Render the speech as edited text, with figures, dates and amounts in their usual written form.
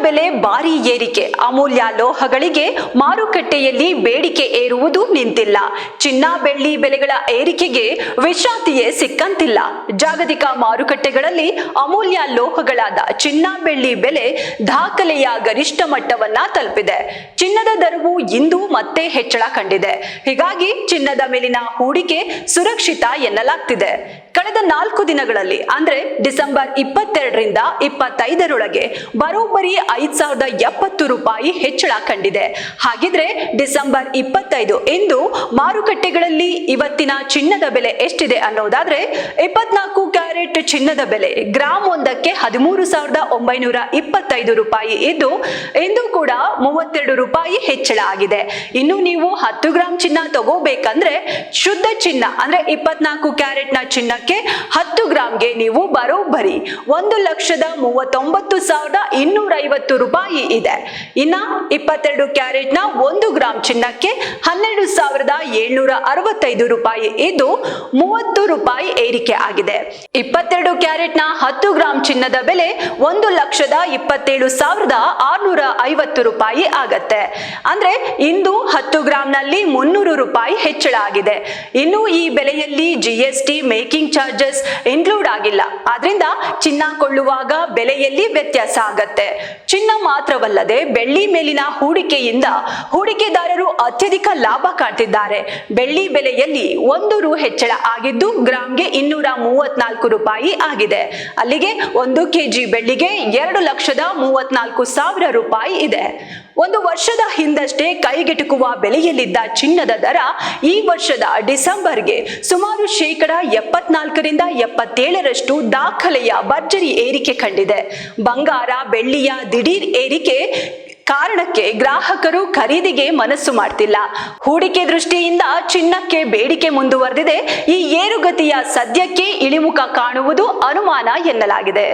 ಬೆಲೆ ಭಾರಿ ಏರಿಕೆ. ಅಮೂಲ್ಯ ಲೋಹಗಳಿಗೆ ಮಾರುಕಟ್ಟೆಯಲ್ಲಿ ಬೇಡಿಕೆ ಏರುವುದು ನಿಂತಿಲ್ಲ. ಚಿನ್ನ ಬೆಳ್ಳಿ ಬೆಲೆಗಳ ಏರಿಕೆಗೆ ವಿಶ್ರಾಂತಿಯೇ ಸಿಕ್ಕಂತಿಲ್ಲ. ಜಾಗತಿಕ ಮಾರುಕಟ್ಟೆಗಳಲ್ಲಿ ಅಮೂಲ್ಯ ಲೋಹಗಳಾದ ಚಿನ್ನ ಬೆಳ್ಳಿ ಬೆಲೆ ದಾಖಲೆಯ ಗರಿಷ್ಠ ಮಟ್ಟವನ್ನ ತಲುಪಿದೆ. ಚಿನ್ನದ ದರವು ಇಂದು ಮತ್ತೆ ಹೆಚ್ಚಳ ಕಂಡಿದೆ. ಹೀಗಾಗಿ ಚಿನ್ನದ ಮೇಲಿನ ಹೂಡಿಕೆ ಸುರಕ್ಷಿತ ಎನ್ನಲಾಗ್ತಿದೆ. ಕಳೆದ 4 ದಿನಗಳಲ್ಲಿ ಅಂದ್ರೆ ಡಿಸೆಂಬರ್ 22ರಿಂದ 25ರೊಳಗೆ ಬರೋಬ್ಬರಿ 5,070 ರೂಪಾಯಿ ಹೆಚ್ಚಳ ಕಂಡಿದೆ. ಹಾಗಿದ್ರೆ ಡಿಸೆಂಬರ್ 25 ಇಂದು ಮಾರುಕಟ್ಟೆಗಳಲ್ಲಿ ಇವತ್ತಿನ ಚಿನ್ನದ ಬೆಲೆ ಎಷ್ಟಿದೆ ಅನ್ನೋದಾದ್ರೆ 24 ಕ್ಯಾರೆಟ್ ಚಿನ್ನದ ಬೆಲೆ ಗ್ರಾಮ್ ಒಂದಕ್ಕೆ 13,925 ರೂಪಾಯಿ ಇದ್ದು ಇಂದು ಕೂಡ 32 ರೂಪಾಯಿ ಹೆಚ್ಚಳ ಆಗಿದೆ. ಇನ್ನು ನೀವು 10 ಗ್ರಾಮ್ ಚಿನ್ನ ತಗೋಬೇಕಂದ್ರೆ ಶುದ್ಧ ಚಿನ್ನ ಅಂದ್ರೆ 24 ಕ್ಯಾರೆಟ್ನ ಚಿನ್ನಕ್ಕೆ 10 ಗ್ರಾಮ್ಗೆ ನೀವು ಬರೋಬ್ಬರಿ 1,39,250 ರೂಪಾಯಿ ಇದೆ. ಇನ್ನ 22 ಕ್ಯಾರೆಟ್ನ 1 ಗ್ರಾಮ್ ಚಿನ್ನಕ್ಕೆ 12,765 ರೂಪಾಯಿ ಇದ್ದು 30 ರೂಪಾಯಿ ಏರಿಕೆ ಆಗಿದೆ. 22 ಕ್ಯಾರೆಟ್ನ 10 ಗ್ರಾಮ್ ಚಿನ್ನದ ಬೆಲೆ 1,27,650 ರೂಪಾಯಿ ಆಗತ್ತೆ. ಅಂದ್ರೆ ಇಂದು 10 ಗ್ರಾಮ್ನಲ್ಲಿ 300 ರೂಪಾಯಿ ಹೆಚ್ಚಳ ಆಗಿದೆ. ಇನ್ನು ಈ ಬೆಲೆಯಲ್ಲಿ GST ಮೇಕಿಂಗ್ ಚಾರ್ಜಸ್ ಇನ್ಕ್ಲೂಡ್ ಆಗಿಲ್ಲ. ಆದ್ರಿಂದ ಚಿನ್ನ ಕೊಳ್ಳುವಾಗ ಬೆಲೆಯಲ್ಲಿ ವ್ಯತ್ಯಾಸ ಆಗತ್ತೆ. ಚಿನ್ನ ಮಾತ್ರವಲ್ಲದೆ ಬೆಳ್ಳಿ ಮೇಲಿನ ಹೂಡಿಕೆಯಿಂದ ಹೂಡಿಕೆದಾರರು ಅತ್ಯಧಿಕ ಲಾಭ ಕಾಣ್ತಿದ್ದಾರೆ. ಬೆಳ್ಳಿ ಬೆಲೆಯಲ್ಲಿ 1 ರು ಹೆಚ್ಚಳ ಆಗಿದ್ದು ಗ್ರಾಮ್ಗೆ 234 ರೂಪಾಯಿ ಆಗಿದೆ. ಅಲ್ಲಿಗೆ 1 ಕೆಜಿ ಬೆಳ್ಳಿಗೆ 2,34,000 ರೂಪಾಯಿ ಇದೆ. ಒಂದು ವರ್ಷದ ಹಿಂದಷ್ಟೇ ಕೈಗೆಟುಕುವ ಬೆಲೆಯಲ್ಲಿದ್ದ ಚಿನ್ನದ ದರ ಈ ವರ್ಷದ ಡಿಸೆಂಬರ್ಗೆ ಸುಮಾರು 74ರಿಂದ 77ರಷ್ಟು ದಾಖಲೆಯ ಭರ್ಜರಿ ಏರಿಕೆ ಕಂಡಿದೆ. ಬಂಗಾರ ಬೆಳ್ಳಿಯ ದಿಢೀರ್ ಏರಿಕೆ ಕಾರಣಕ್ಕೆ ಗ್ರಾಹಕರು ಖರೀದಿಗೆ ಮನಸ್ಸು ಮಾಡ್ತಿಲ್ಲ. ಹೂಡಿಕೆ ದೃಷ್ಟಿಯಿಂದ ಚಿನ್ನಕ್ಕೆ ಬೇಡಿಕೆ ಮುಂದುವರೆದಿದೆ. ಈ ಏರುಗತಿಯ ಸದ್ಯಕ್ಕೆ ಇಳಿಮುಖ ಕಾಣುವುದು ಅನುಮಾನ ಎನ್ನಲಾಗಿದೆ.